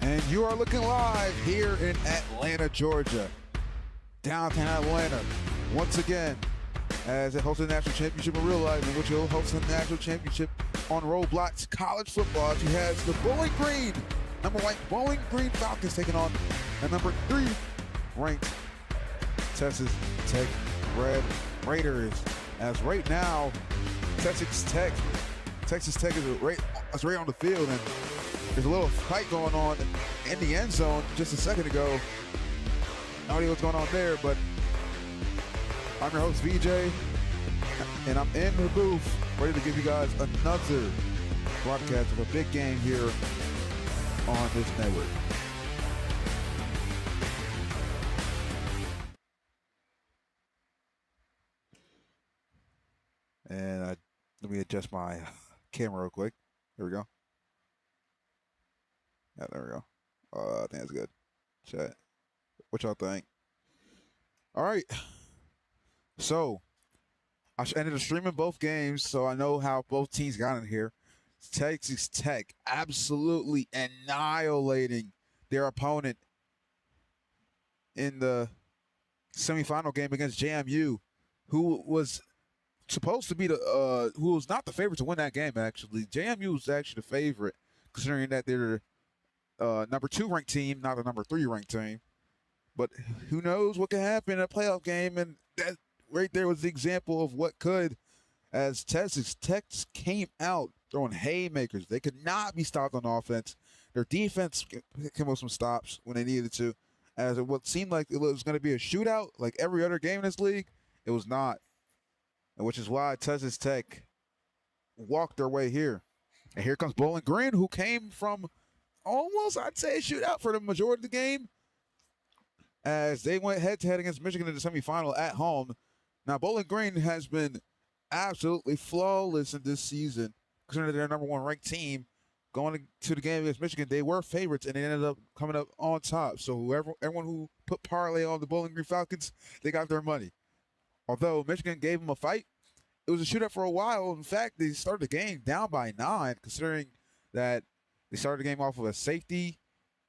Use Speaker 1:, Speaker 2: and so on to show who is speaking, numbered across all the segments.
Speaker 1: And you are looking live here in Atlanta, Georgia. Downtown Atlanta. Once again, as it hosts the National Championship in real life, in which you'll host the National Championship on Roblox College Football. She has the Bowling Green, #1 Bowling Green Falcons taking on the #3 ranked Texas Tech Red Raiders. As right now, Texas Tech is right on the field, and there's a little fight going on in the end zone just a second ago. No idea what's going on there, but I'm your host, VJ, and I'm in the booth ready to give you guys another broadcast of a big game here on this network. And let me adjust my camera real quick. There we go. Yeah, there we go. I think that's good. Chat. What y'all think? All right. So, I ended up streaming both games, so I know how both teams got in here. Texas Tech absolutely annihilating their opponent in the semifinal game against JMU, who was supposed to be who was not the favorite to win that game, actually. JMU was actually the favorite, considering that they're #2 ranked team, not the #3 ranked team. But who knows what could happen in a playoff game, and that right there was the example of what could, as Texas Tech came out throwing haymakers. They could not be stopped on offense. Their defense came with some stops when they needed to, as it what seemed like it was going to be a shootout like every other game in this league. It was not, and which is why Texas Tech walked their way here. And here comes Bowling Green, who came from almost, I'd say, a shootout for the majority of the game, as they went head-to-head against Michigan in the semifinal at home. Now, Bowling Green has been absolutely flawless in this season, considering they're #1 ranked team. Going to the game against Michigan, they were favorites, and they ended up coming up on top. So everyone who put parlay on the Bowling Green Falcons, they got their money. Although Michigan gave them a fight, it was a shootout for a while. In fact, they started the game down by 9, considering that they started the game off of a safety,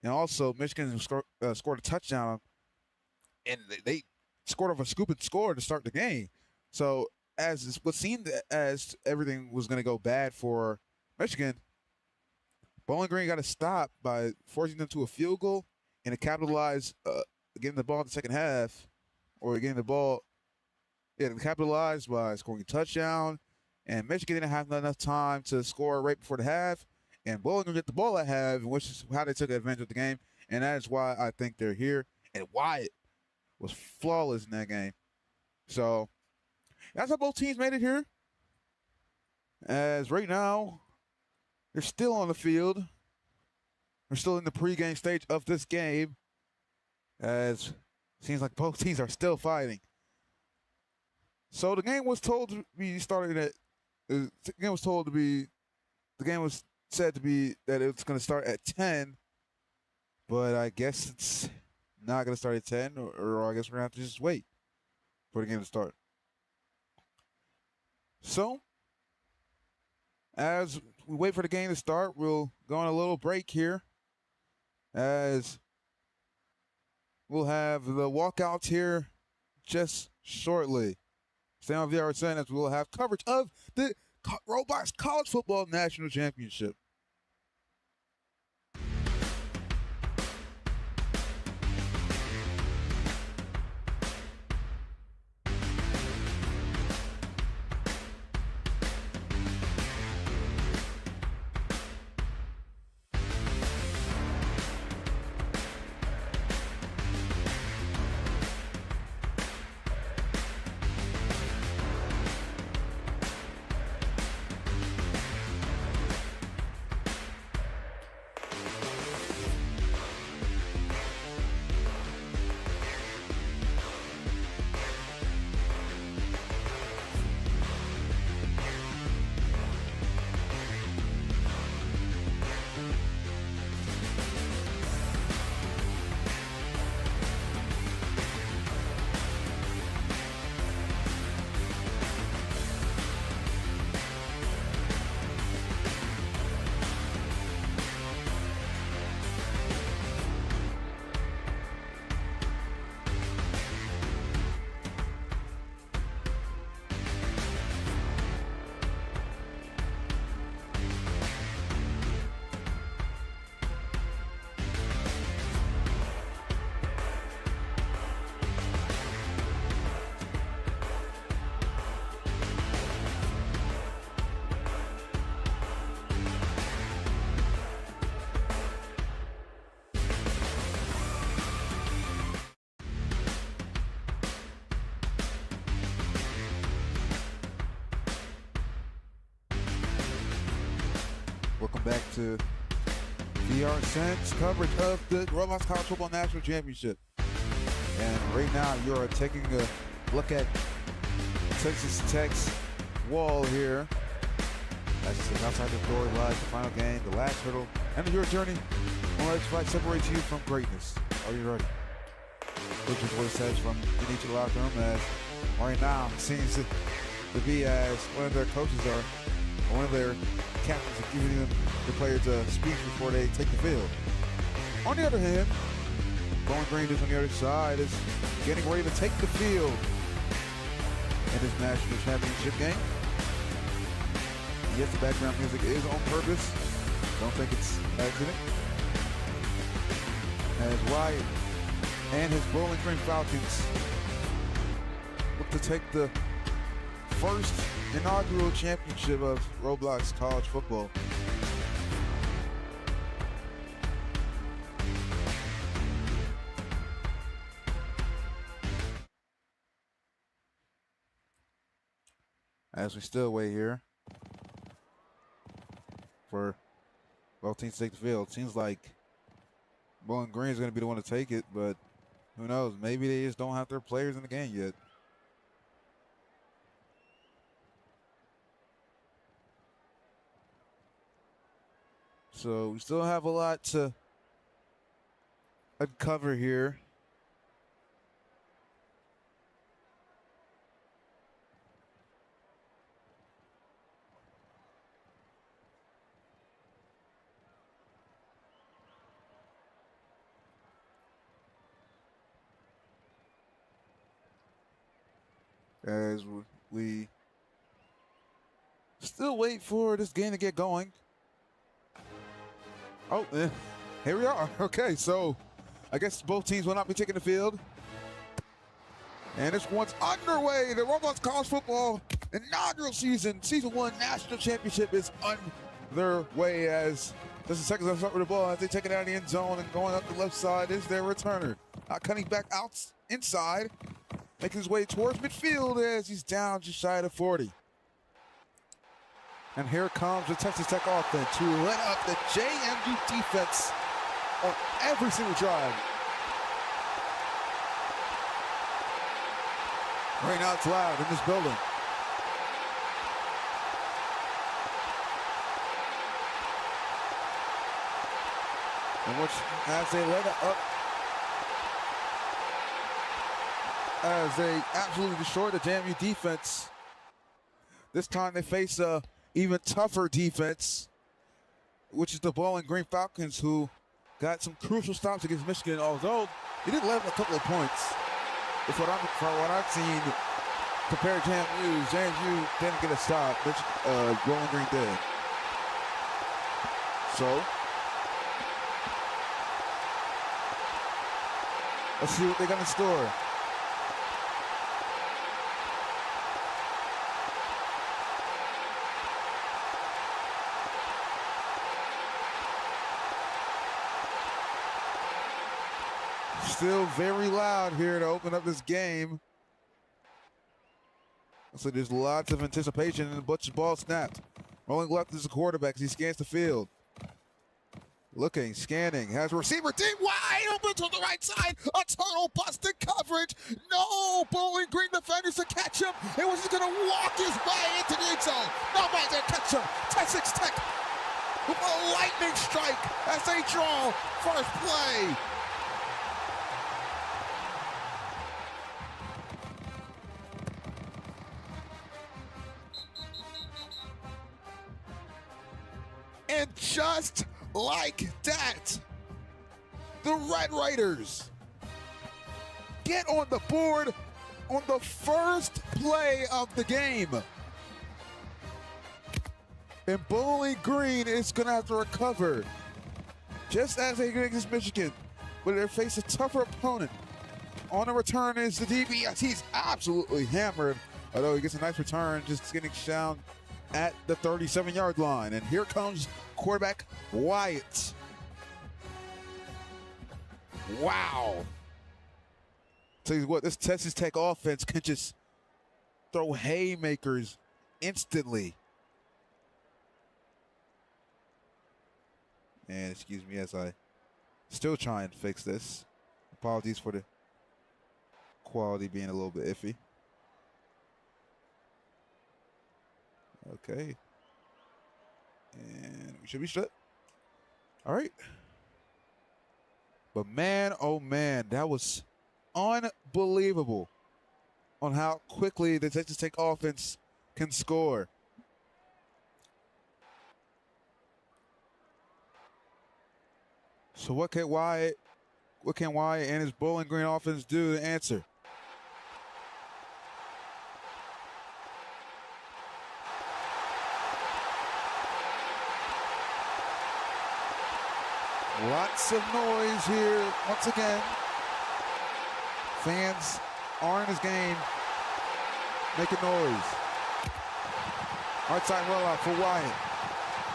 Speaker 1: and also Michigan scored a touchdown, and they scored off a scoop and score to start the game. So as what seemed as everything was going to go bad for Michigan, Bowling Green got a stop by forcing them to a field goal and to capitalize, getting the ball in the second half, or getting the ball, yeah, to capitalize by scoring a touchdown. And Michigan didn't have enough time to score right before the half. And Bowling Green get the ball at half, which is how they took advantage of the game. And that is why I think they're here. And Wyatt was flawless in that game. So that's how both teams made it here. As right now, they're still on the field. They're still in the pregame stage of this game. As seems like both teams are still fighting. So the game was told to be starting at. The game was told to be. The game was said to be that it's going to start at 10. But I guess it's not going to start at 10, or I guess we're going to have to just wait for the game to start. So, as we wait for the game to start, we'll go on a little break here. As we'll have the walkouts here just shortly. Stay on VRSN as we'll have coverage of the Roblox College Football National Championship. Welcome back to VRSN's coverage of the Roblox College Football National Championship. And right now, you're taking a look at Texas Tech's wall here. As you sit outside the door, live the final game, the last hurdle, and your journey on which flight separates you from greatness. Are you ready? Which is what it says from in each of the locker room. As right now, it seems to be as one of their coaches or one of their captains are giving them the players a speech before they take the field. On the other hand, Bowling Green is on the other side is getting ready to take the field in this national championship game. Yes, the background music is on purpose. Don't think it's accident. As Wyatt and his Bowling Green Falcons look to take the first inaugural championship of Roblox College Football. As we still wait here for both teams to take the field. Seems like Bowling Green is going to be the one to take it, but who knows? Maybe they just don't have their players in the game yet. So we still have a lot to uncover here. As we still wait for this game to get going. Oh, here we are. Okay, so I guess both teams will not be taking the field. And this one's underway. The Roblox College Football inaugural season, Season 1 National Championship is underway as just a second to start with the ball as they take it out of the end zone and going up the left side is their returner. Cutting back out inside, making his way towards midfield as he's down just shy of 40. And here comes the Texas Tech offense to let up the JMU defense on every single drive. Right now it's loud in this building. And which, as they let it up, as they absolutely destroy the JMU defense. This time they face a even tougher defense, which is the Bowling Green Falcons, who got some crucial stops against Michigan, although they did let up a couple of points. For what I've seen, compared to JMU didn't get a stop, which Bowling Green did. So, let's see what they're going to score. Still very loud here to open up this game. So there's lots of anticipation, and Butch's ball snapped. Rolling left is the quarterback as he scans the field. Looking, scanning, has a receiver deep, wide open to the right side. A total busted coverage. No Bowling Green defenders to catch him. It was just going to walk his way into the end zone. Nobody's going to catch him. Texas Tech with a lightning strike as they draw first play. And just like that, the Red Raiders get on the board on the first play of the game. And Bowling Green is going to have to recover, just as they get against Michigan, but they face a tougher opponent. On the return is the DB, as he's absolutely hammered, although he gets a nice return, just getting down at the 37-yard line. And here comes quarterback Wyatt. Wow. Tell you what, this Texas Tech offense can just throw haymakers instantly. And excuse me as I still try and fix this. Apologies for the quality being a little bit iffy. Okay. And we should be shut. All right. But man, oh man, that was unbelievable on how quickly the Texas Tech offense can score. So what can Wyatt and his Bowling Green offense do to answer? Lots of noise here once again. Fans are in this game making noise. Outside rollout for Wyatt.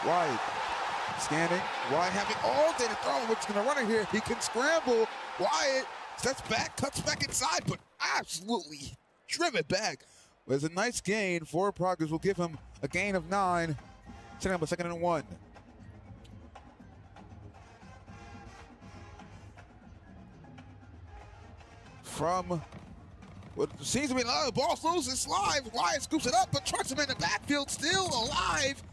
Speaker 1: Wyatt scanning. Wyatt having all day to throw. What's going to run it here? He can scramble. Wyatt steps back, cuts back inside, but absolutely driven back. There's a nice gain. Forward progress will give him a gain of 9. Setting up a 2nd and 1. From what seems to be the ball's loose, it's live. Wyatt scoops it up, but trucks him in the backfield, still alive.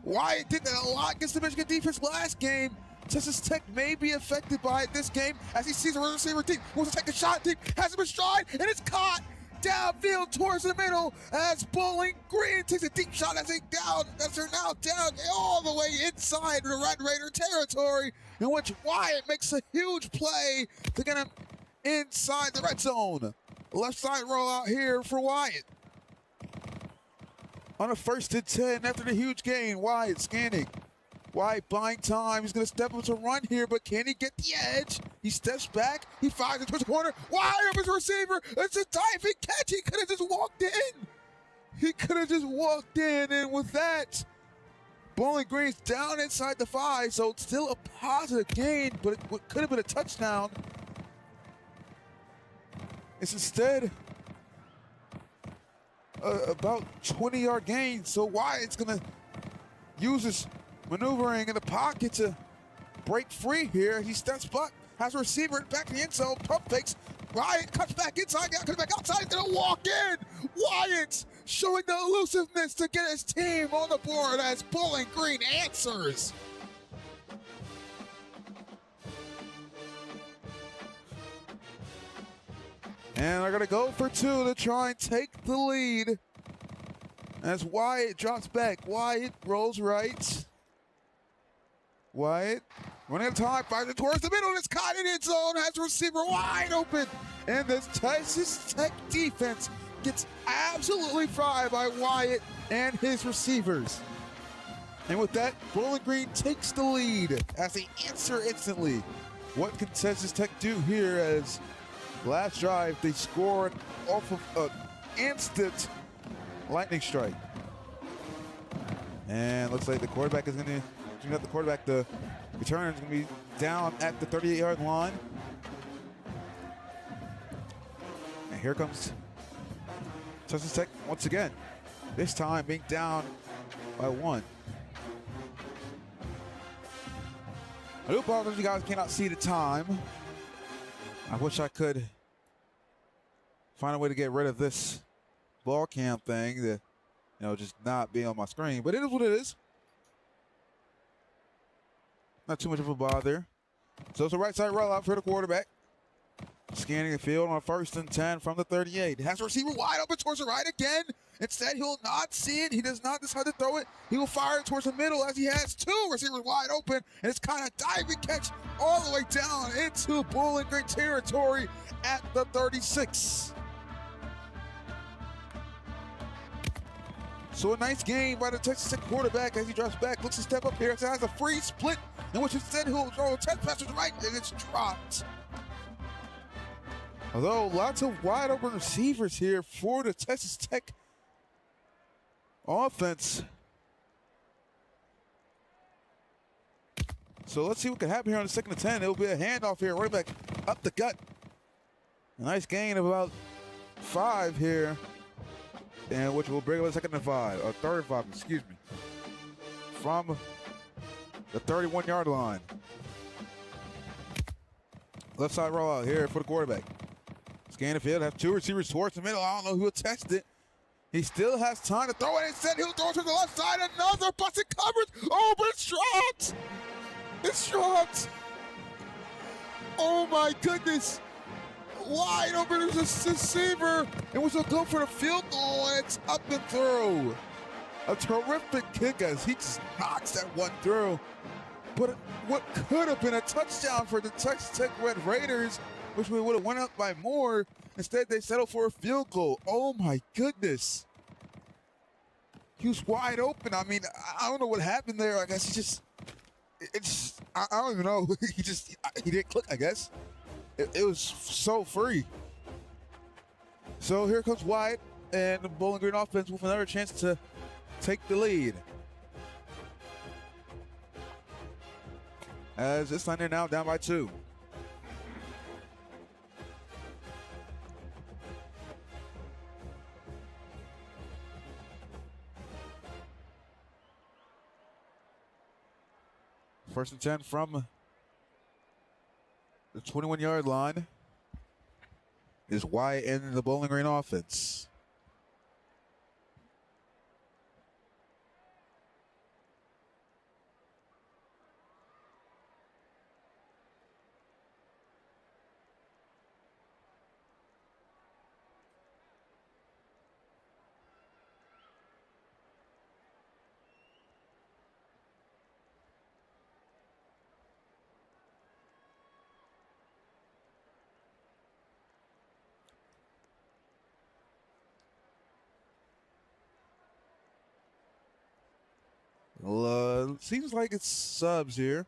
Speaker 1: Wyatt did that a lot against the Michigan defense last game. Texas Tech may be affected by it this game as he sees a receiver deep, wants to take a shot deep, has him in stride, and it's caught downfield towards the middle as Bowling Green takes a deep shot as they're now down all the way inside the Red Raider territory, in which Wyatt makes a huge play to get him inside the red zone. Left side rollout here for Wyatt. on a 1st and 10 after the huge gain. Wyatt scanning. Wyatt buying time. He's going to step up to run here, but can he get the edge? He steps back. He fires it towards the corner. Wyatt up his receiver. It's a diving catch. He could have just walked in. He could have just walked in, and with that, Bowling Green's down inside the 5, so it's still a positive gain, but it could have been a touchdown. It's instead about 20-yard gain, so Wyatt's going to use his maneuvering in the pocket to break free here. He steps back, has a receiver back in the end zone, pump fakes. Wyatt cuts back inside, now cuts back outside, he's gonna walk in. Wyatt showing the elusiveness to get his team on the board as Bowling Green answers. And they're gonna go for 2 to try and take the lead. As Wyatt drops back, Wyatt rolls right. Wyatt running out of time, fires it towards the middle, and it's caught in its zone, has a receiver wide open. And this Texas Tech defense gets absolutely fried by Wyatt and his receivers. And with that, Bowling Green takes the lead as they answer instantly. What can Texas Tech do here as last drive they scored off of an instant lightning strike? And looks like the quarterback is going to the return is going to be down at the 38-yard line. And here comes Texas Tech once again, this time being down by 1. I do apologize you guys cannot see the time. I wish I could find a way to get rid of this ball cam thing that, just not being on my screen, but it is what it is. Not too much of a bother. So it's a right side rollout for the quarterback. Scanning the field on 1st and 10 from the 38. Has a receiver wide open towards the right again. Instead, he will not see it. He does not decide to throw it. He will fire it towards the middle as he has 2 receivers wide open. And it's kind of diving catch all the way down into Bowling Green territory at the 36. So a nice game by the Texas Tech quarterback as he drops back, looks to step up here, has a free split, in which instead he'll throw a 10 pass to the right, and it's dropped. Although lots of wide open receivers here for the Texas Tech offense. So let's see what can happen here on the 2nd and 10. It'll be a handoff here, running back up the gut. A nice gain of about 5 here. And which will bring up a 2nd and 5, or 3rd and 5, excuse me, from the 31-yard line. Left side rollout here for the quarterback. Scan the field, have 2 receivers towards the middle. I don't know who will test it. He still has time to throw it. Instead, he'll throw it to the left side. Another busted coverage. Oh, but it's dropped. It's dropped. Oh, my goodness. Wide open as a receiver, and which will go for the field goal, and it's up and through. A terrific kick as he just knocks that one through. But what could have been a touchdown for the Texas Tech Red Raiders, which we would have went up by more, instead they settled for a field goal. Oh my goodness. He was wide open. I mean, I don't know what happened there. I guess he just, I don't even know. he didn't click, I guess. It was so free. So here comes Wyatt and the Bowling Green offense with another chance to take the lead. As this time they're now down by 2. First and 10 from the 21-yard line is Wyatt in the Bowling Green offense. Seems like it's subs here.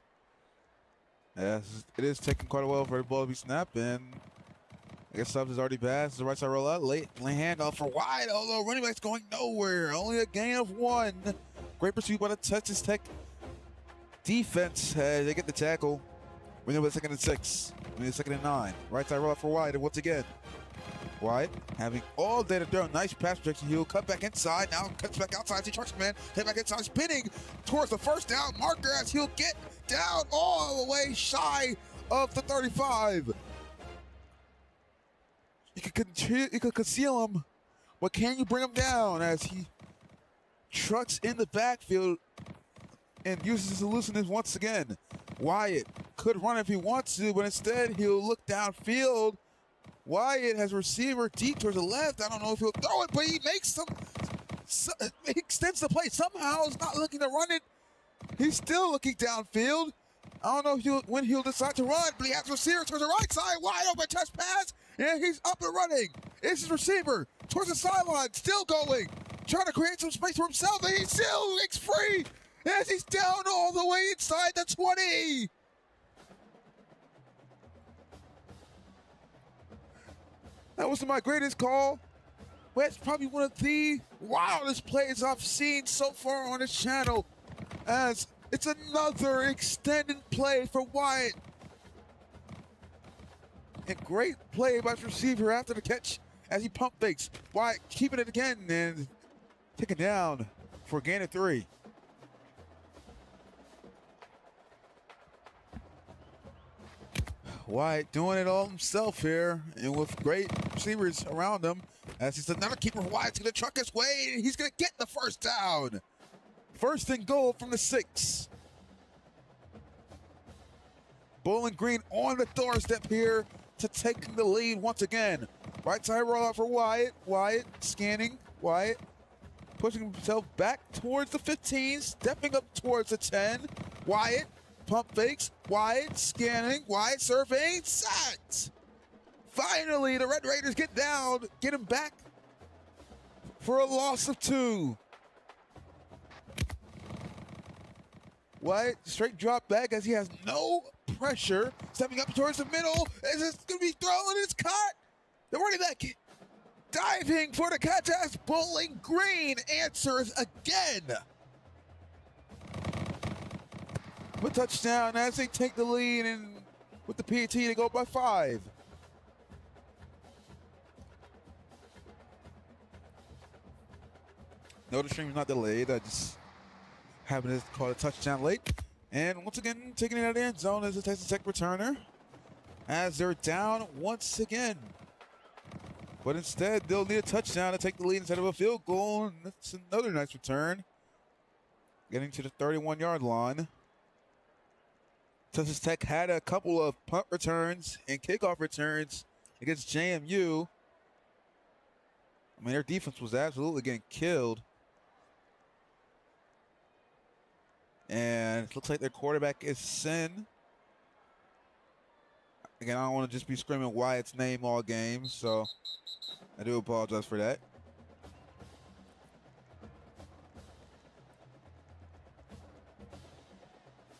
Speaker 1: Yes, it is taking quite a while for the ball to be snapped, and I guess subs is already passed. The right side roll out, late handoff for wide, although running back's going nowhere. Only a gain of 1. Great pursuit by the Texas Tech defense as they get the tackle. Bring it with 2nd and 6. Bring it 2nd and 9. Right side roll out for wide, and once again, Wide having all day to throw. Nice pass protection. He'll cut back inside. Now cuts back outside. He trucks man. Head back inside. Spinning towards the first down marker as he'll get down all the way shy of the 35. You could conceal him, but can you bring him down as he trucks in the backfield and uses his elusiveness once again? Wyatt could run if he wants to, but instead he'll look downfield. Wyatt has a receiver deep towards the left. I don't know if he'll throw it, but he makes he extends the play. Somehow he's not looking to run it. He's still looking downfield. I don't know when he'll decide to run, but he has a receiver towards the right side. Wide open touch pass, and he's up and running. It's his receiver towards the sideline, still going. Trying to create some space for himself, and he still makes free as he's down all the way inside the 20. That wasn't my greatest call, but it's probably one of the wildest plays I've seen so far on this channel, as it's another extended play for Wyatt. And great play by his receiver after the catch as he pump fakes. Wyatt keeping it again and taken down for a gain of 3. Wyatt doing it all himself here, and with great receivers around him. As he's another keeper, Wyatt's going to truck his way, and he's going to get the first down. 1st and goal from the 6. Bowling Green on the doorstep here to take the lead once again. Right side rollout for Wyatt. Wyatt scanning. Wyatt pushing himself back towards the 15, stepping up towards the 10. Wyatt pump fakes. Wyatt scanning. Wyatt surveying. Sacked. Finally, the Red Raiders get down, get him back for a loss of 2. Wyatt straight drop back as he has no pressure. Stepping up towards the middle. Is it's going to be thrown? It's caught. The running back diving for the catch as Bowling Green answers again. A touchdown as they take the lead, and with the PAT they go by 5. No, the stream is not delayed. I just happened to call a touchdown late. And once again, taking it out of the end zone is a Texas Tech returner as they're down once again. But instead, they'll need a touchdown to take the lead instead of a field goal, and that's another nice return. Getting to the 31-yard line. Texas Tech had a couple of punt returns and kickoff returns against JMU. I mean, their defense was absolutely getting killed. And it looks like their quarterback is Sin. Again, I don't want to just be screaming Wyatt's name all game, so I do apologize for that.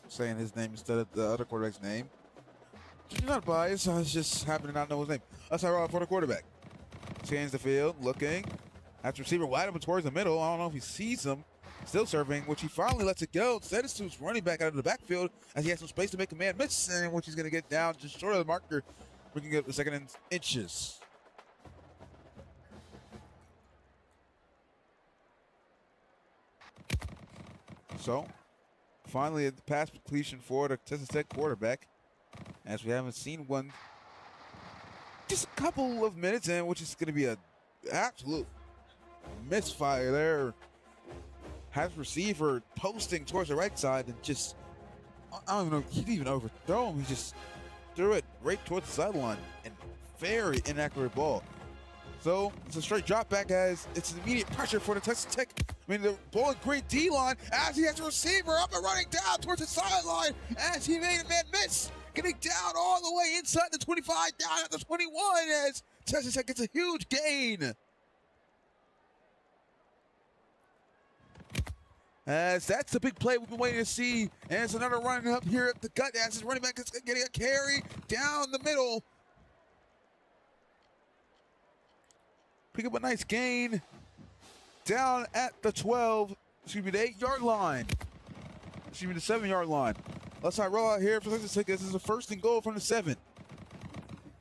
Speaker 1: Saying his name instead of the other quarterback's name. I'm not biased, I just happen to not know his name. That's how I for the quarterback. Scans the field, looking. After receiver wide open towards the middle. I don't know if he sees him. Still serving, which he finally lets it go. Instead, it's to his running back out of the backfield as he has some space to make a man miss, and which he's going to get down just short of the marker, bringing up the 2nd inches. So, finally, the pass completion for the Texas Tech quarterback, as we haven't seen one just a couple of minutes in, which is going to be an absolute misfire there. Has receiver posting towards the right side and just, I don't even know, he didn't even overthrow him. He just threw it right towards the sideline, and very inaccurate ball. So it's a straight drop back as it's an immediate pressure for the Texas Tech. I mean, the Bowling Green D-line as he has a receiver up and running down towards the sideline as he made a man miss. Getting down all the way inside the 25, down at the 21 as Texas Tech gets a huge gain. As that's the big play we've been waiting to see. And it's another run up here at the gut as his running back is getting a carry down the middle. Pick up a nice gain down at the 12, excuse me, the 8-yard line. Excuse me, the 7-yard line. Let's not roll out here for Texas Tech. This is a 1st and goal from the 7.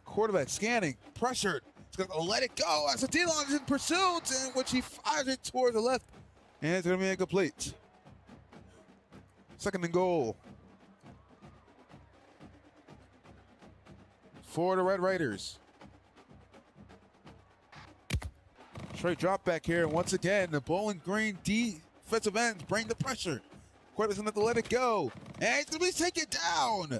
Speaker 1: Quarterback scanning, pressured. He's going to let it go as the D-line is in pursuit, in which he fires it towards the left. And it's going to be incomplete. 2nd and goal for the Red Raiders. Straight drop back here. And once again, the Bowling Green defensive ends bring the pressure. Quarterback's going to have to let it go. And he's going to be taken down.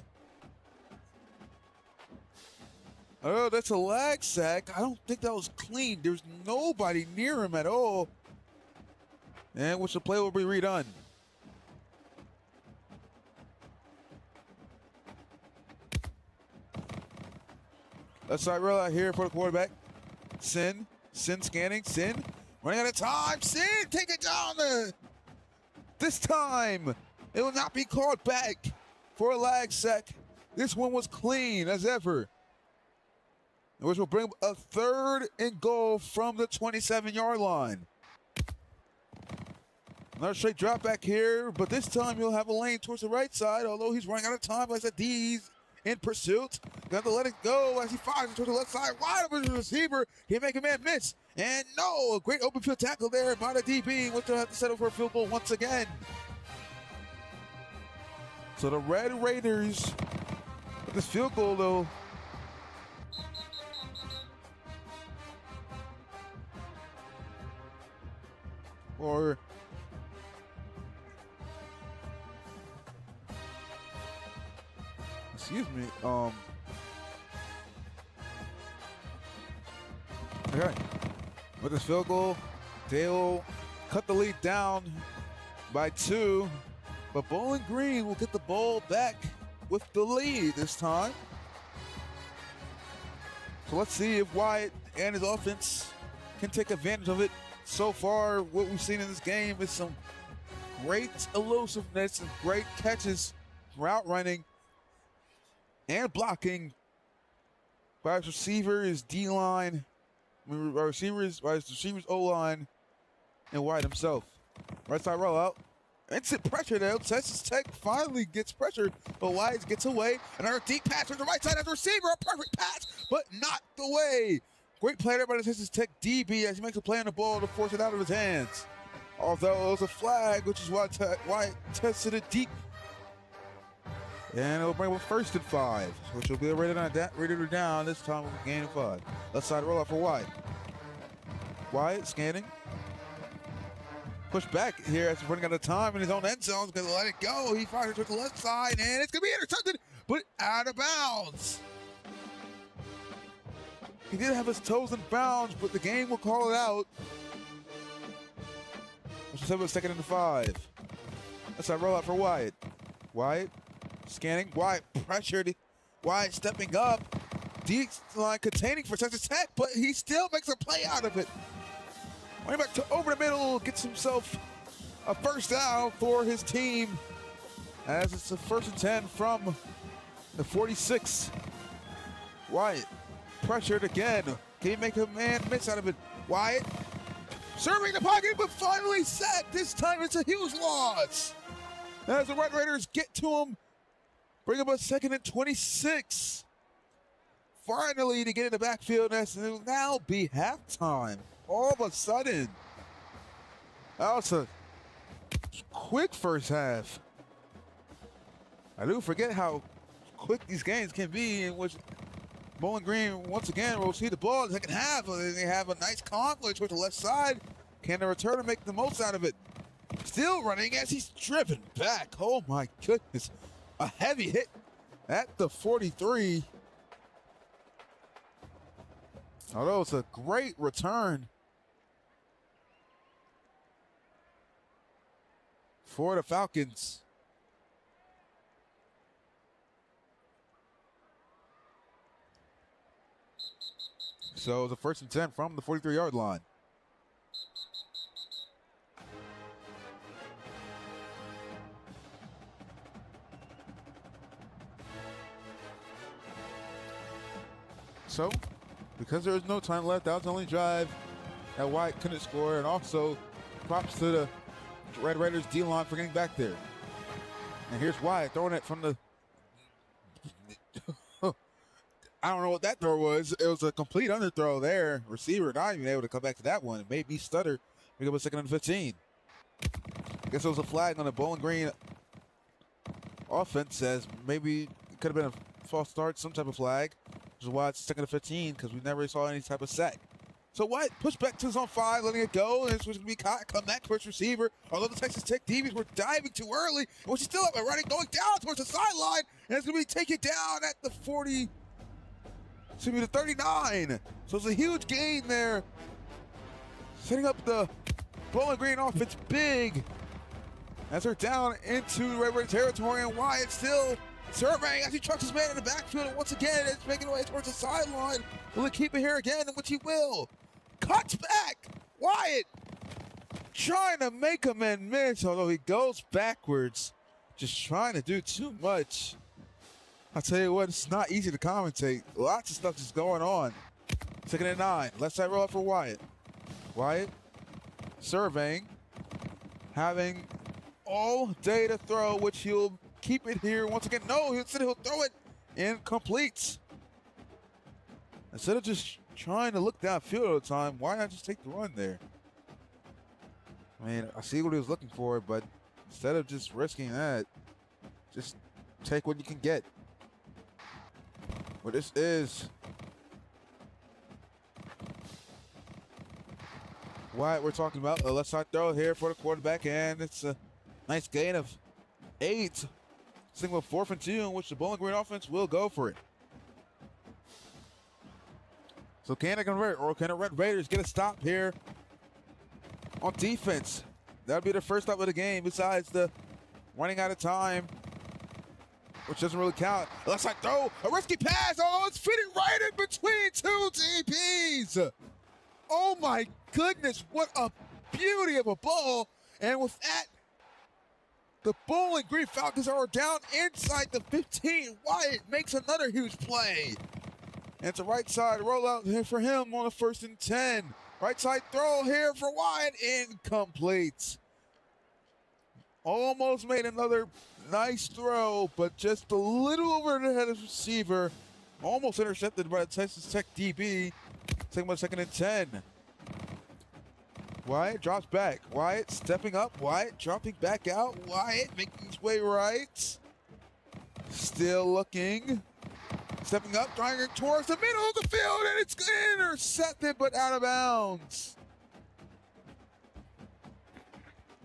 Speaker 1: Oh, that's a lag sack. I don't think that was clean. There's nobody near him at all. And which the play will be redone. Left side roll out here for the quarterback. Sin scanning. Sin running out of time. Sin, take it down. This time, it will not be called back for a lag sack. This one was clean as ever. Which will bring a 3rd and goal from the 27-yard line. Another straight drop back here, but this time he'll have a lane towards the right side, although he's running out of time. Like I said, D's in pursuit. Got to let it go as he fires it towards the left side. Wide open to the receiver. He make a man miss. And no, a great open field tackle there by the DB, which will have to settle for a field goal once again. So the Red Raiders, with this field goal though, or excuse me, okay, with this field goal, they'll cut the lead down by 2, but Bowling Green will get the ball back with the lead this time. So let's see if Wyatt and his offense can take advantage of it. So far, what we've seen in this game is some great elusiveness and great catches, route running, and blocking by his receivers, D-line, receivers O-line, and Wyatt himself. Right side rollout. Instant pressure there. Texas Tech finally gets pressure, but Wyatt gets away. Another deep pass from the right side as a receiver. A perfect pass, but not the way. Great play there by the Texas Tech DB as he makes a play on the ball to force it out of his hands. Although it was a flag, which is why Wyatt tested it deep. And it'll bring up 1st and 5, which will be rated down this time with a gain of 5. Left side rollout for Wyatt. Wyatt scanning. Push back here as he's running out of time in his own end zone. He's going to let it go. He fires it to the left side, and it's going to be intercepted, but out of bounds. He did have his toes in bounds, but the game will call it out. Which is 2nd and 5. That's a rollout for Wyatt. Wyatt scanning. Wyatt pressured. Wyatt stepping up. D-line containing for Texas Tech, but he still makes a play out of it. Running back to over the middle, gets himself a 1st down for his team. As it's a 1st and 10 from the 46. Wyatt pressured again. Can he make a man miss out of it? Wyatt serving the pocket, but finally sacked. This time it's a huge loss. As the Red Raiders get to him, bring up a 2nd and 26. Finally to get in the backfield, as it will now be halftime. All of a sudden, that was a quick first half. I do forget how quick these games can be, in which Bowling Green once again will see the ball in the 2nd half. They have a nice conflict with the left side. Can the returner make the most out of it? Still running as he's driven back. Oh my goodness. A heavy hit at the 43. Although it's a great return for the Falcons. So the 1st and 10 from the 43-yard line. So, because there was no time left, that was the only drive that Wyatt couldn't score, and also props to the Red Raiders D-line for getting back there. And here's Wyatt throwing it from the I don't know what that throw was. It was a complete underthrow there. Receiver not even able to come back to that one. It made me stutter. Pick up a 2nd and 15. I guess it was a flag on the Bowling Green offense, as maybe it could have been a false start, some type of flag, which is why it's 2nd and 15, because we never saw any type of sack. So Wyatt pushed back to his own 5, letting it go, and it's going to be caught, come back towards receiver. Although the Texas Tech DBs were diving too early, which is still up and running, going down towards the sideline, and it's going to be taken down at the 40, excuse me, the 39. So it's a huge gain there, setting up the Bowling Green offense big as they're down into Red Raider territory, and Wyatt still surveying as he trucks his man in the backfield, and once again it's making way towards the sideline. Will he keep it here again? Which he will. Cuts back. Wyatt trying to make a man miss, although he goes backwards, just trying to do too much. I'll tell you what, it's not easy to commentate. Lots of stuff just going on. 2nd and 9. Left side roll out for Wyatt. Wyatt surveying, having all day to throw, which he'll keep it here once again. No, he'll throw it incomplete. Instead of just trying to look downfield all the time, why not just take the run there? I mean, I see what he was looking for, but instead of just risking that, just take what you can get. But this is Wyatt we're talking about. A left side throw here for the quarterback, and it's a nice gain of 8. Single 4th and 2, in which the Bowling Green offense will go for it. So can it convert, or can the Red Raiders get a stop here on defense? That'll be the first stop of the game, besides the running out of time, which doesn't really count. Left side throw, a risky pass. Oh, it's fitting right in between 2 DBs. Oh my goodness, what a beauty of a ball. And with that, the Bowling Green Falcons are down inside the 15. Wyatt makes another huge play. And it's a right side rollout here for him on the 1st and 10. Right side throw here for Wyatt, incomplete. Almost made another nice throw, but just a little over the head of the receiver. Almost intercepted by the Texas Tech DB. Taking about 2nd and 10. Wyatt drops back. Wyatt stepping up. Wyatt dropping back out. Wyatt making his way right. Still looking. Stepping up, driving towards the middle of the field, and it's intercepted but out of bounds.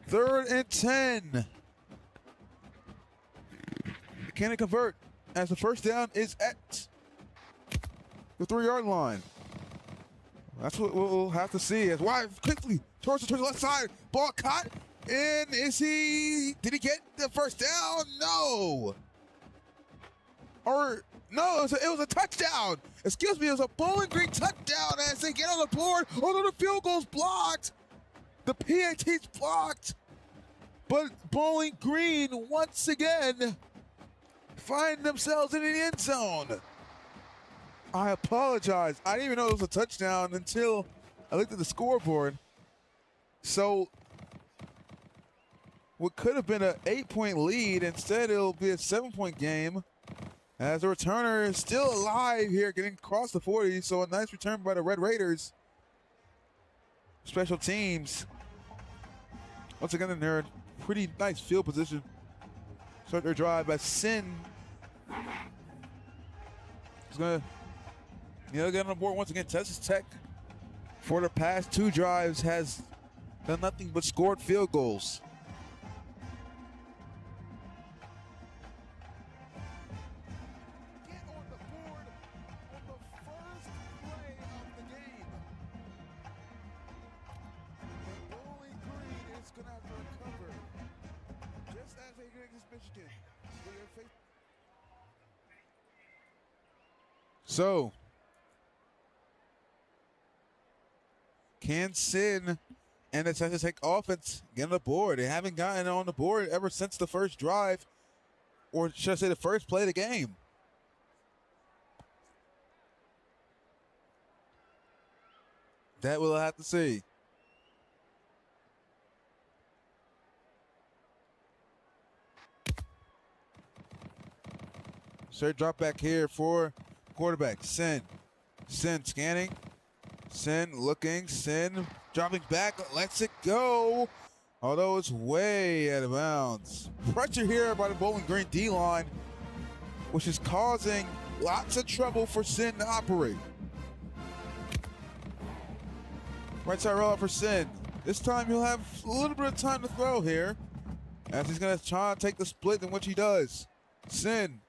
Speaker 1: 3rd and 10. Can it convert as the first down is at the 3-yard line? That's what we'll have to see as Wyatt quickly towards the left side. Ball caught, and did he get the first down? No. Or no, it was a touchdown. Excuse me, it was a Bowling Green touchdown as they get on the board. Although the field goal's blocked, the PAT's blocked, but Bowling Green once again find themselves in the end zone. I apologize. I didn't even know it was a touchdown until I looked at the scoreboard. So what could have been an 8-point lead, instead it'll be a 7-point game, as the returner is still alive here, getting across the 40. So a nice return by the Red Raiders. Special teams. Once again, in their pretty nice field position. Start their drive by Sin. He's going to get on the board once again. Texas Tech, for the past 2 drives, has done nothing but scored field goals. So, can Sin and the Texas Tech offense get on the board? They haven't gotten on the board ever since the first drive, or should I say the first play of the game. That we'll have to see. Straight drop back here for quarterback. Sin scanning. Sin looking. Sin dropping back. Lets it go. Although it's way out of bounds. Pressure here by the Bowling Green D-line, which is causing lots of trouble for Sin to operate. Right side rollout for Sin. This time he'll have a little bit of time to throw here, as he's going to try and take the split, in which he does. Sin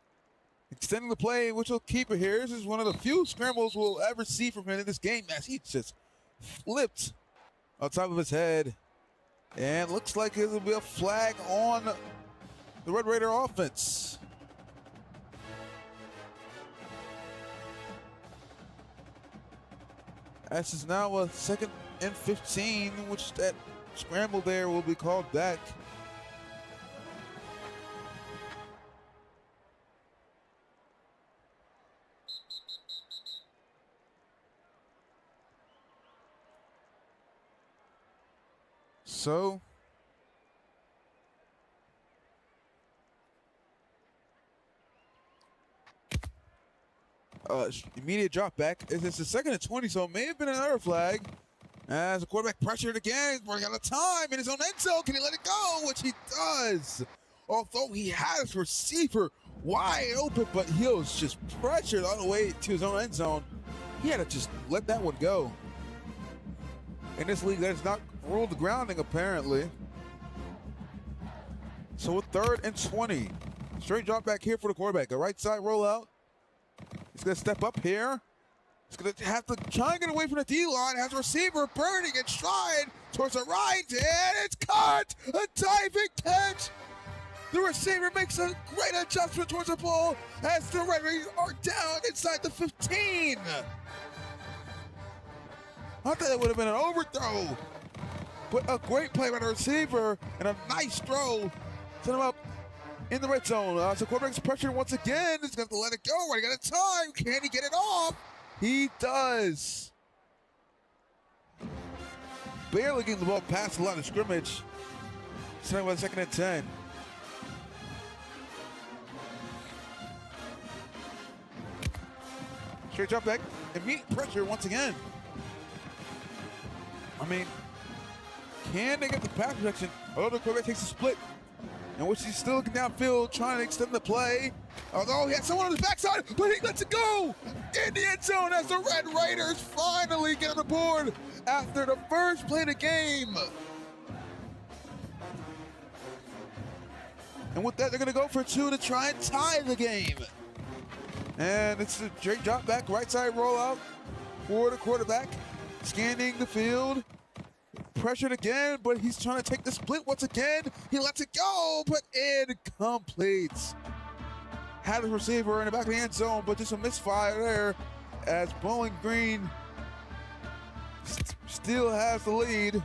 Speaker 1: extending the play, which will keep it here. This is one of the few scrambles we'll ever see from him in this game, as he just flipped on top of his head. And looks like it'll be a flag on the Red Raider offense. This is now a 2nd and 15, which that scramble there will be called back. So, immediate drop back. It's a 2nd and 20, so it may have been another flag. As the quarterback pressured again, he's running out of time in his own end zone. Can he let it go? Which he does. Although he has his receiver wide open, but he was just pressured all the way to his own end zone. He had to just let that one go. In this league, that is not ruled grounding, apparently. So with 3rd and 20. Straight drop back here for the quarterback. A right side rollout. He's going to step up here. He's going to have to try and get away from the D-line. Has a receiver burning in stride towards the right. And it's caught! A diving catch! The receiver makes a great adjustment towards the ball as the Red Raiders are down inside the 15. I thought that would have been an overthrow. But a great play by the receiver and a nice throw. Set him up in the red zone. So quarterback's pressured once again. He's going to let it go. Right out of time. Can he get it off? He does. Barely getting the ball past the line of scrimmage. Set up with 2nd and 10. Straight drop back. Immediate pressure once again. I mean, can they get the pass protection? Although the quarterback takes a split, in which he's still looking downfield, trying to extend the play. Although he had someone on his backside, but he lets it go in the end zone as the Red Raiders finally get on the board after the first play of the game. And with that, they're going to go for 2 to try and tie the game. And it's a straight drop back, right side rollout for the quarterback. Scanning the field, pressured again, but he's trying to take the split once again. He lets it go, but incomplete. Had a receiver in the back of the end zone, but just a misfire there as Bowling Green still has the lead.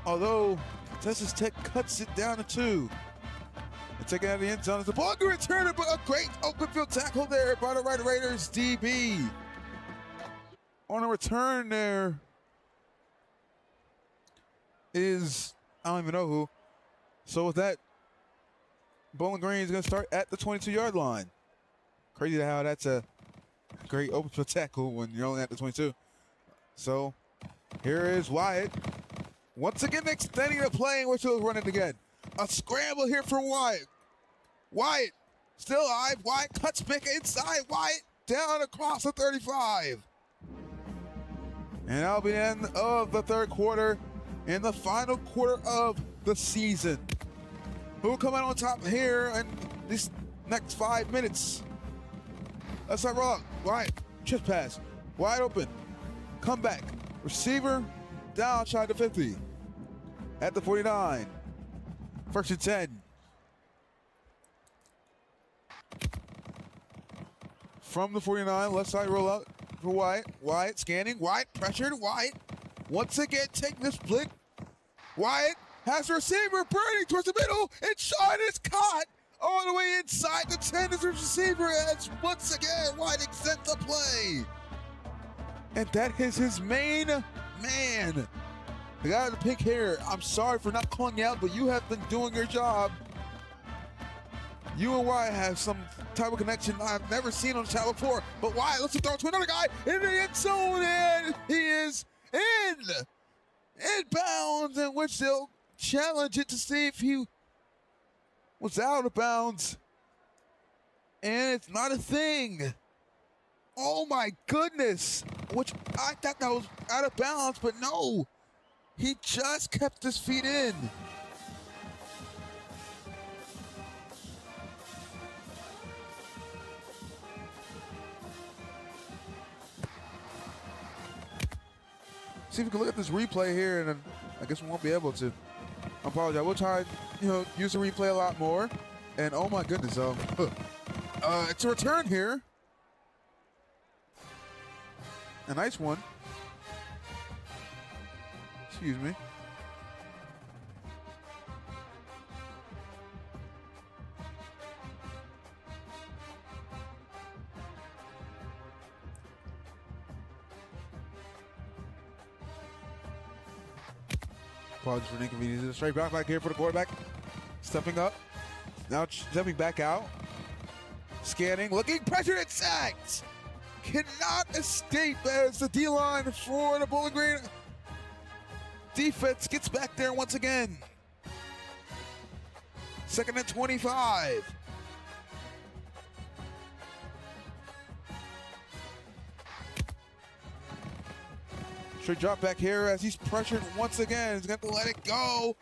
Speaker 1: Although Texas Tech cuts it down to 2. And taking out of the end zone is the ball returner, but a great open field tackle there by the Red Raiders DB. On a return there is, I don't even know who. So with that, Bowling Green is going to start at the 22-yard line. Crazy how that's a great open field tackle when you're only at the 22. So here is Wyatt. Once again extending the play in which he'll run it again. A scramble here for Wyatt. Wyatt still alive. Wyatt cuts back inside. Wyatt down across the 35. And that'll be the end of the 3rd quarter and the final quarter of the season. Who will come out on top here in these next 5 minutes? Let's not roll. Wyatt, chip pass. Wide open. Come back. Receiver down outside the 50. At the 49. 1st and 10. From the 49, left side rollout for Wyatt. Wyatt scanning. Wyatt pressured. Wyatt once again taking the split. Wyatt has a receiver burning towards the middle. And shot is caught all the way inside the 10 as a receiver. As once again Wyatt extends the play. And that is his main man. The guy with the pink hair. I'm sorry for not calling you out, but you have been doing your job. You and Wyatt have some type of connection I've never seen on the channel before. But Wyatt lets him throw to another guy in the end zone, and he is in bounds, in which they'll challenge it to see if he was out of bounds. And it's not a thing. Oh my goodness. Which I thought that was out of bounds, but no. He just kept his feet in. See if we can look at this replay here, and then I guess we won't be able to. I apologize. We'll try, use the replay a lot more. And oh my goodness, it's a return here. A nice one. Excuse me. Apologies for the inconvenience. Straight back here for the quarterback. Stepping up. Now stepping back out. Scanning. Looking. Pressured and sacked. Cannot escape as the D-line for the Bowling Green defense gets back there once again. 2nd and 25. Straight drop back here as he's pressured once again. He's got to let it go.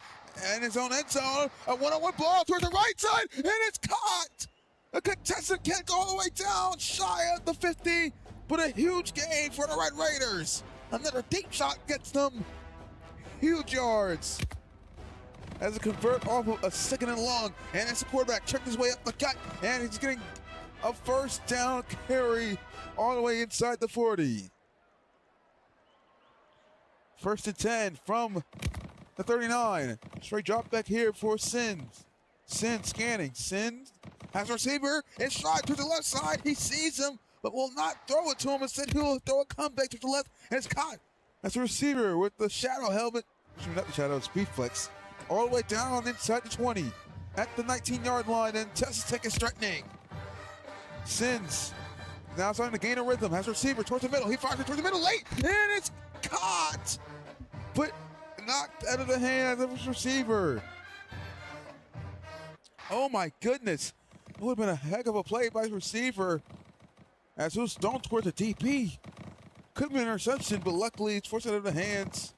Speaker 1: And his own end zone. A one-on-one ball towards the right side, and it's caught. A contestant can't go all the way down, shy of the 50, but a huge gain for the Red Raiders. Another deep shot gets them huge yards. As a convert off of a 2nd and long, and as the quarterback checked his way up the gut, and he's getting a 1st down carry all the way inside the 40. 1st and 10 from the 39. Straight drop back here for Sins. Sins scanning. Sins has a receiver. It's shot to the left side. He sees him, but will not throw it to him. Instead, he'll throw a comeback to the left, and it's caught. That's a receiver with the shadow helmet. Not the shadow, speed flex. All the way down inside the 20. At the 19-yard line, and Texas Tech is threatening. Sins now starting to gain a rhythm. Has a receiver towards the middle. He fires it towards the middle late, and it's caught. But knocked out of the hands of his receiver. Oh my goodness. It would have been a heck of a play by his receiver. As it was thrown towards the DP. Could have been an interception, but luckily it's forced out of the hands.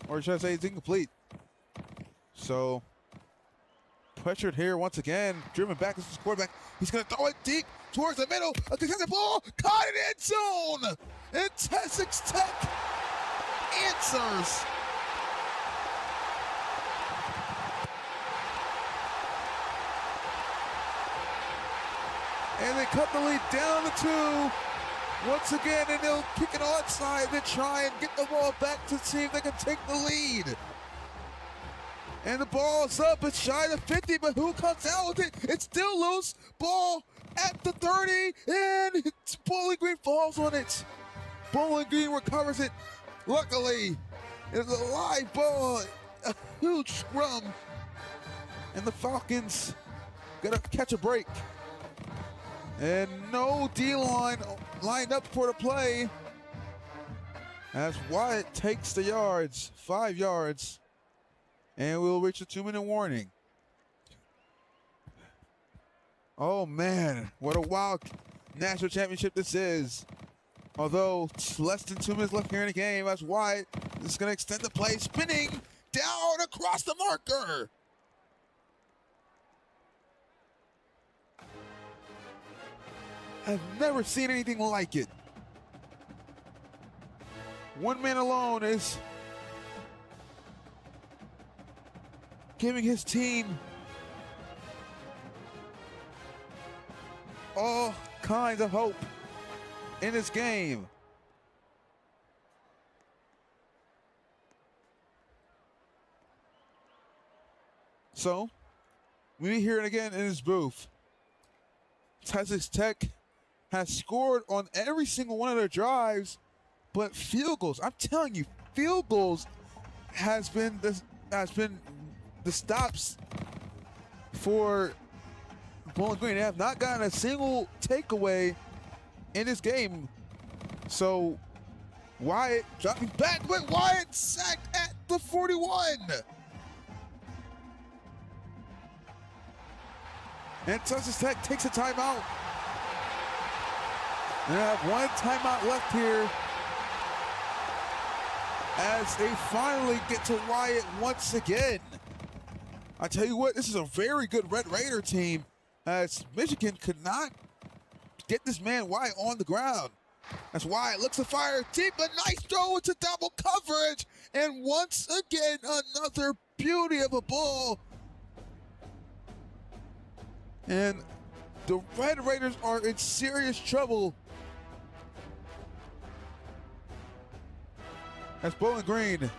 Speaker 1: Or should I say it's incomplete. So, pressured here once again. Driven back as his quarterback. He's going to throw it deep towards the middle. A contested ball. Caught in end zone. And Texas Tech answers. And they cut the lead down to 2. Once again, and they'll kick it onside to try and get the ball back to see if they can take the lead. And the ball's up. It's shy of 50, but who comes out with it? It's still loose. Ball at the 30, and Bowling Green falls on it. Bowling Green recovers it. Luckily, it's a live ball, a huge scrum, and the Falcons gotta catch a break. And no D-line lined up for the play as Wyatt takes the yards, 5 yards, and we'll reach a 2-minute warning. Oh man, what a wild national championship this is. Although it's less than 2 minutes left here in the game, as Wyatt is going to extend the play, spinning down across the marker. I've never seen anything like it. One man alone is giving his team all kinds of hope in this game. So, we hear it again in his booth. Texas Tech has scored on every single one of their drives, but field goals. I'm telling you, field goals has been the stops for Bowling Green. They have not gotten a single takeaway in this game. So Wyatt dropping back, but Wyatt sacked at the 41. And Texas Tech takes a timeout. They have one timeout left here as they finally get to Wyatt once again. I tell you what, this is a very good Red Raider team, as Michigan could not get this man Wyatt on the ground. That's Wyatt looks to fire deep, a nice throw into double coverage, and once again another beauty of a ball. And the Red Raiders are in serious trouble as Bowling Green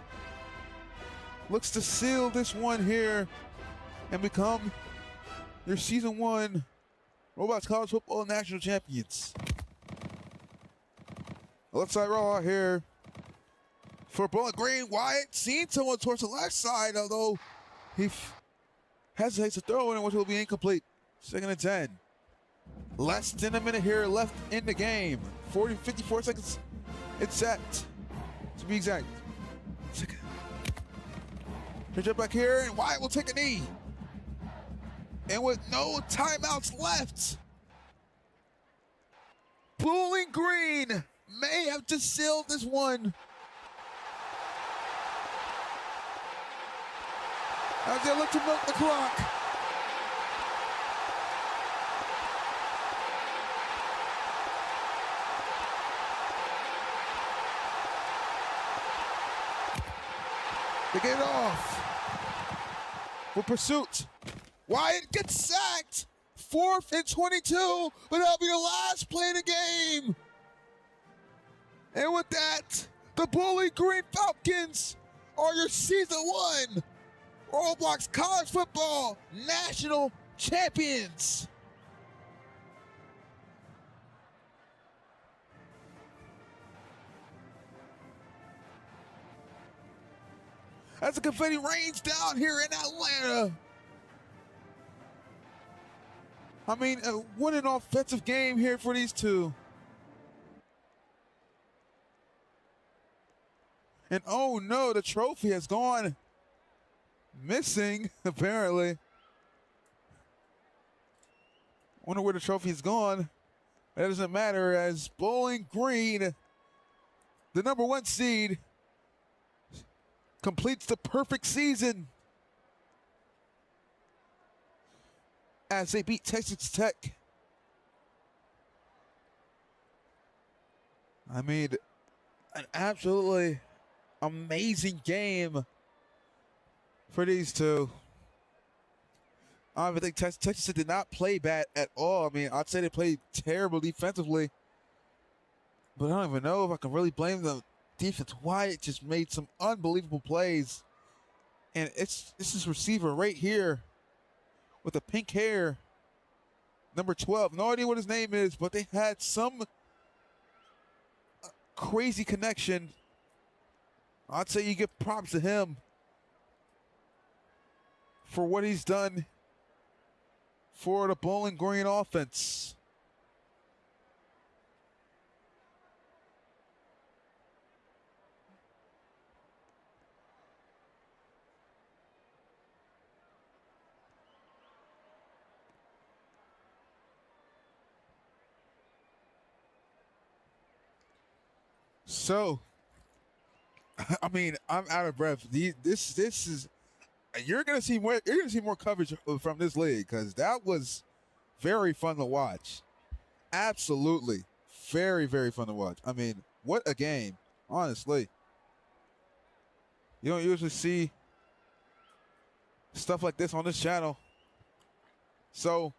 Speaker 1: looks to seal this one here and become your Season 1 Robots College Football National Champions. Left side roll out here for Bowling Green. Wyatt seen someone towards the left side, although he hesitates to throw it, which will be incomplete. 2nd and 10. Less than a minute here left in the game. 54 seconds. It's set, to be exact. Pitch up back here, and Wyatt will take a knee. And with no timeouts left, Bowling Green may have just sealed this one. As they look to milk the clock. They get it off for pursuit. Wyatt gets sacked. 4th and 22, but that'll be the last play of the game. And with that, the Bowling Green Falcons are your Season 1 Roblox College Football National Champions. As the confetti rains down here in Atlanta. I mean, what an offensive game here for these two. And oh no, the trophy has gone missing, apparently. Wonder where the trophy's gone. That doesn't matter, as Bowling Green, the number 1 seed, completes the perfect season as they beat Texas Tech. I mean, an absolutely amazing game for these two. I think Texas did not play bad at all. I mean, I'd say they played terrible defensively, but I don't even know if I can really blame them. Defense. Wyatt just made some unbelievable plays, and it's this receiver right here with the pink hair, number 12. No idea what his name is, but they had some crazy connection. I'd say you give props to him for what he's done for the Bowling Green offense. So, I mean, I'm out of breath. This is, you're gonna see more coverage from this league, because that was very fun to watch. Absolutely, very, very fun to watch. I mean, what a game! Honestly, you don't usually see stuff like this on this channel. So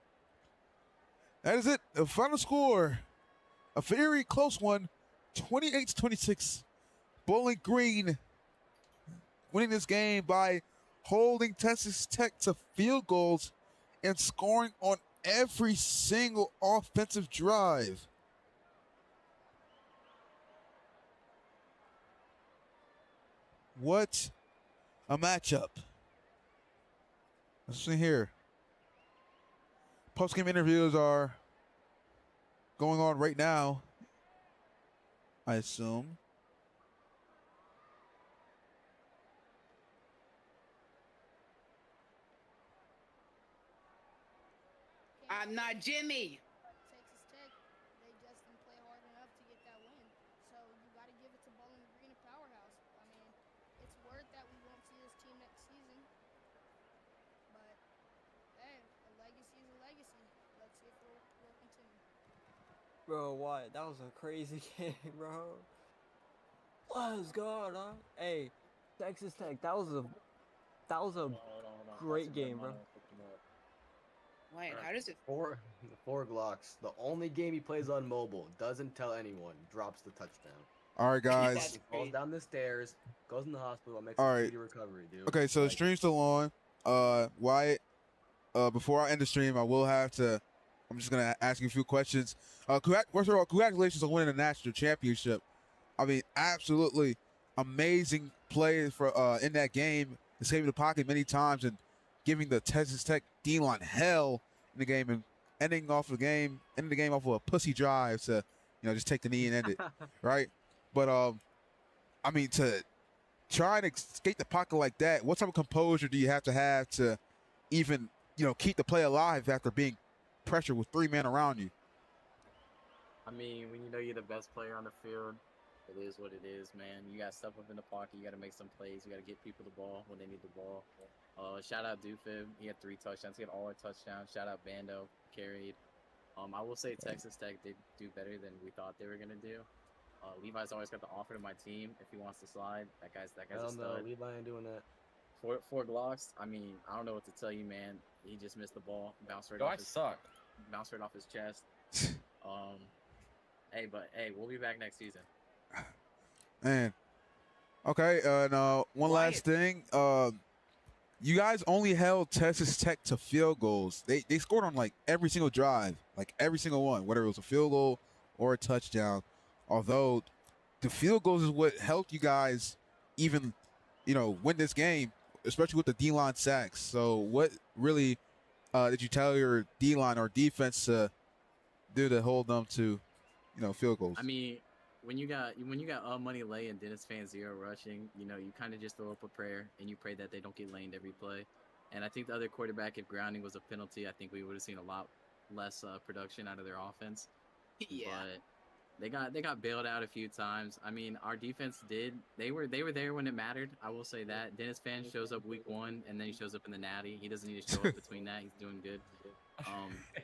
Speaker 1: that is it. The final score, a very close one. 28-26, Bowling Green winning this game by holding Texas Tech to field goals and scoring on every single offensive drive. What a matchup. Let's see here. Post-game interviews are going on right now, I assume.
Speaker 2: I'm not Jimmy.
Speaker 3: Texas Tech, they just didn't play hard enough to get that win. So you got to give it to Bowling Green, a powerhouse. I mean, it's word that we won't see this team next season. But, hey, a legacy is a legacy. Let's see if we'll continue.
Speaker 4: Bro, what? That was a crazy game, bro. Let's go, dog. Hey, Texas Tech, that was a
Speaker 5: Hold on.
Speaker 4: great game, bro.
Speaker 2: Wait, how does it?
Speaker 5: Four Glocks. The only game he plays on mobile. Doesn't tell anyone. Drops the touchdown.
Speaker 1: All right, guys.
Speaker 2: That's
Speaker 5: He falls
Speaker 2: crazy.
Speaker 5: down the stairs. Goes in the hospital. Makes
Speaker 1: All
Speaker 5: a
Speaker 1: right.
Speaker 5: speedy recovery, dude.
Speaker 1: Okay, so the
Speaker 5: Like,
Speaker 1: stream's still on. Wyatt, before I end the stream, I will have to. I'm just gonna ask you a few questions. First of all, congratulations on winning the national championship. I mean, absolutely amazing play for in that game, escaping the pocket many times and giving the Texas Tech D-line hell in the game and ending the game off of a pussy drive to, just take the knee and end it, right? But I mean, to try and escape the pocket like that, what type of composure do you have to even, keep the play alive after being pressured with 3 men around you?
Speaker 6: I mean, when you know you're the best player on the field, it is what it is, man. You got to step up in the pocket. You got to make some plays. You got to get people the ball when they need the ball. Shout out Dufib. He had 3 touchdowns. He had all our touchdowns. Shout out Bando. Carried. I will say Texas Tech did do better than we thought they were going to do. Levi's always got the offer to my team if he wants to slide. That guy's
Speaker 5: hell
Speaker 6: a
Speaker 5: no,
Speaker 6: stud.
Speaker 5: Levi ain't doing that.
Speaker 6: Four Glocks. I mean, I don't know what to tell you, man. He just missed the ball. Bounced right
Speaker 7: Yo,
Speaker 6: off
Speaker 7: I
Speaker 6: his
Speaker 7: suck.
Speaker 6: bounced right off his chest. Hey, we'll be back next season.
Speaker 1: Man. Okay, and one last thing. You guys only held Texas Tech to field goals. They scored on like every single drive, like every single one, whether it was a field goal or a touchdown. Although the field goals is what helped you guys even, win this game, especially with the D-line sacks. So what really did you tell your D-line or defense to do to hold them to, field goals?
Speaker 6: I mean, when you got money lay and Dennis Fan 0 rushing, you kind of just throw up a prayer and you pray that they don't get laned every play. And I think the other quarterback, if grounding was a penalty, I think we would have seen a lot less production out of their offense.
Speaker 2: Yeah.
Speaker 6: But they got bailed out a few times. I mean, our defense did. They were there when it mattered. I will say that. Dennis Fan shows up week 1 and then he shows up in the Natty. He doesn't need to show up between that. He's doing good.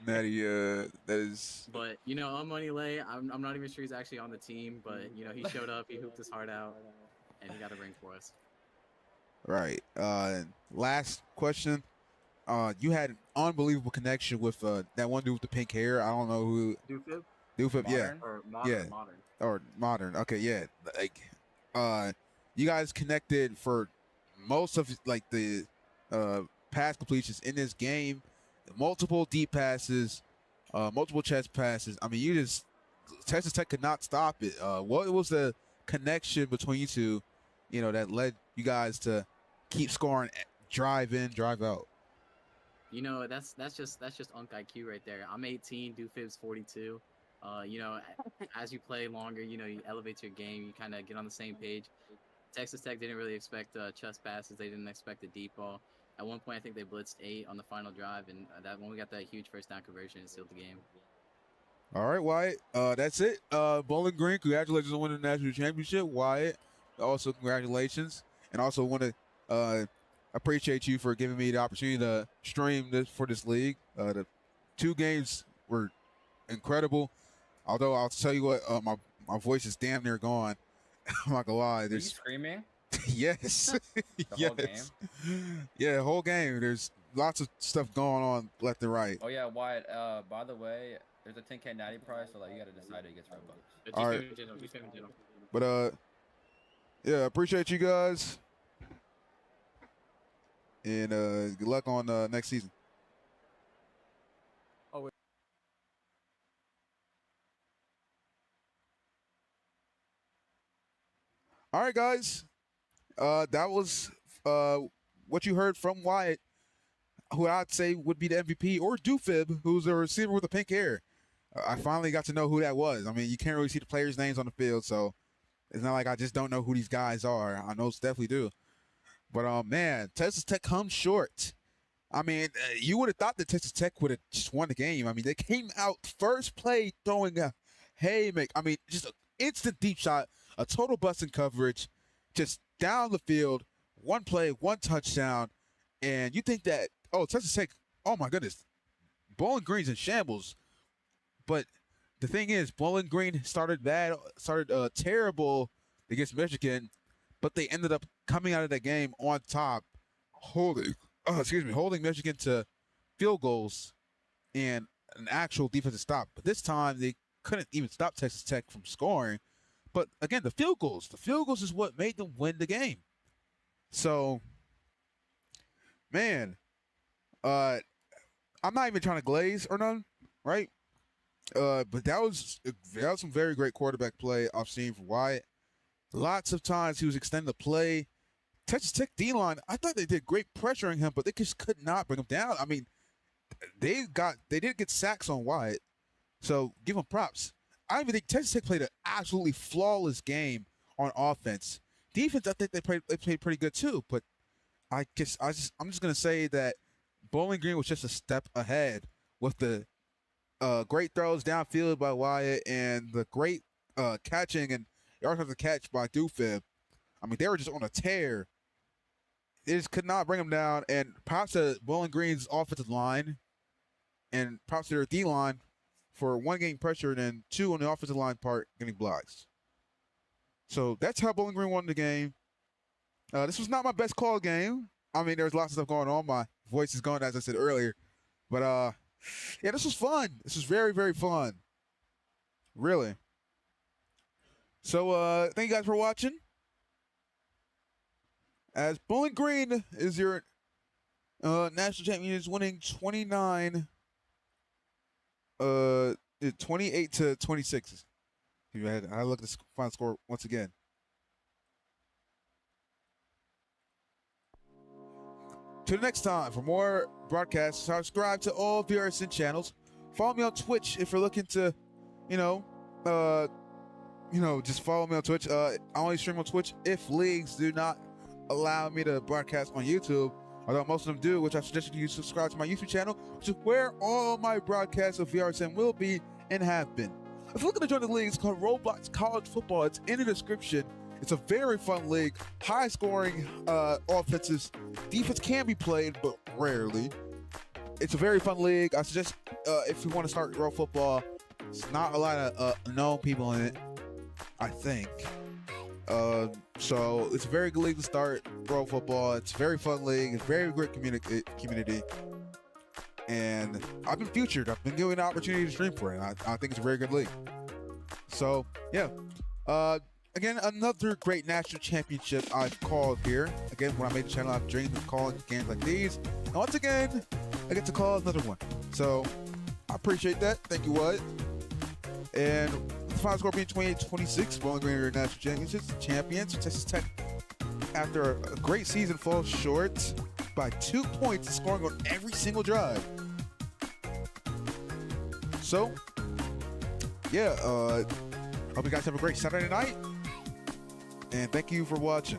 Speaker 1: Natty, that is.
Speaker 6: But on Money Lay, I'm not even sure he's actually on the team. But he showed up, he hooped his heart out, and he got a ring for us.
Speaker 1: Right. Last question. You had an unbelievable connection with that one dude with the pink hair. I don't know who.
Speaker 6: Dufib?
Speaker 1: Dufib, yeah.
Speaker 6: Or modern,
Speaker 1: Yeah.
Speaker 6: modern.
Speaker 1: Or modern. Okay, yeah. Like, you guys connected for most of like the pass completions in this game. Multiple deep passes, multiple chest passes. I mean, Texas Tech could not stop it. What was the connection between you two, that led you guys to keep scoring, drive in, drive out?
Speaker 6: That's just Unk IQ right there. I'm 18, Dufib's 42. As you play longer, you elevate your game. You kind of get on the same page. Texas Tech didn't really expect chest passes. They didn't expect the deep ball. At one point, I think they blitzed 8 on the final drive, and that when we got that huge first down conversion, it sealed the game.
Speaker 1: All right, Wyatt. That's it. Bowling Green, congratulations on winning the national championship. Wyatt, also congratulations, and also want to appreciate you for giving me the opportunity to stream this for this league. The 2 games were incredible. Although I'll tell you what, my voice is damn near gone. I'm not gonna lie.
Speaker 7: Were you screaming?
Speaker 1: Yes.
Speaker 7: Whole game?
Speaker 1: Yeah, whole game. There's lots of stuff going on left and right.
Speaker 7: Oh yeah, Wyatt. By the way, there's a 10K natty prize, so you gotta decide who gets $5.
Speaker 1: All right. But yeah, appreciate you guys, and good luck on next season. All right, guys. That was what you heard from Wyatt, who I'd say would be the MVP, or Doofib, who's a receiver with the pink hair. I finally got to know who that was. I mean, you can't really see the players' names on the field, so it's not like I just don't know who these guys are. I most definitely do. But, man, Texas Tech comes short. I mean, you would have thought that Texas Tech would have just won the game. I mean, they came out first play throwing a haymaker. I mean, just an instant deep shot, a total busting coverage, just down the field, one play, one touchdown. And you think that, oh, Texas Tech, oh my goodness, Bowling Green's in shambles. But the thing is, Bowling Green started terrible against Michigan, but they ended up coming out of that game on top, holding Michigan to field goals and an actual defensive stop. But this time they couldn't even stop Texas Tech from scoring. But again, the field goals is what made them win the game. So, man, I'm not even trying to glaze or none, right? But that was some very great quarterback play I've seen from Wyatt. Lots of times he was extending the play. Texas Tech D-line, I thought they did great pressuring him, but they just could not bring him down. I mean, they did get sacks on Wyatt, so give him props. I even think Texas Tech played an absolutely flawless game on offense. Defense, I think they played pretty good too, but I'm just gonna say that Bowling Green was just a step ahead with the great throws downfield by Wyatt and the great catching and yards after catch by Doofib. I mean, they were just on a tear. They just could not bring them down. And props to Bowling Green's offensive line and props to their D-line for one, getting pressure, and then two, on the offensive line part, getting blocks. So that's how Bowling Green won the game. This was not my best call game. I mean, there's lots of stuff going on. My voice is going, as I said earlier. But, yeah, this was fun. This was very, very fun. Really. So, thank you guys for watching. As Bowling Green is your national champion, is winning 28 to 26. I look at the final score once again. Till next time, for more broadcasts, subscribe to all VRSN channels. Follow me on Twitch if you're looking to, just follow me on Twitch. I only stream on Twitch if leagues do not allow me to broadcast on YouTube, although most of them do, which I suggest you subscribe to my YouTube channel, which is where all my broadcasts of VRSN will be and have been. If you're looking to join the league, it's called Roblox College Football. It's in the description. It's a very fun league, high-scoring offenses. Defense can be played, but rarely. It's a very fun league. I suggest if you want to start real football, it's not a lot of known people in it, I think. So it's a very good league to start pro football. It's a very fun league. It's a very great community. And I've been featured. I've been given the opportunity to stream for it. I think it's a very good league. So, yeah. Again, another great national championship I've called here. Again, when I made the channel, I've dreamed of calling games like these. And once again, I get to call another one. So, I appreciate that. Thank you, Wyatt. And the final score being 28-26, Bowling Green National Champions. Texas Tech, after a great season, falls short by 2 points, scoring on every single drive. So, yeah, hope you guys have a great Saturday night, and thank you for watching.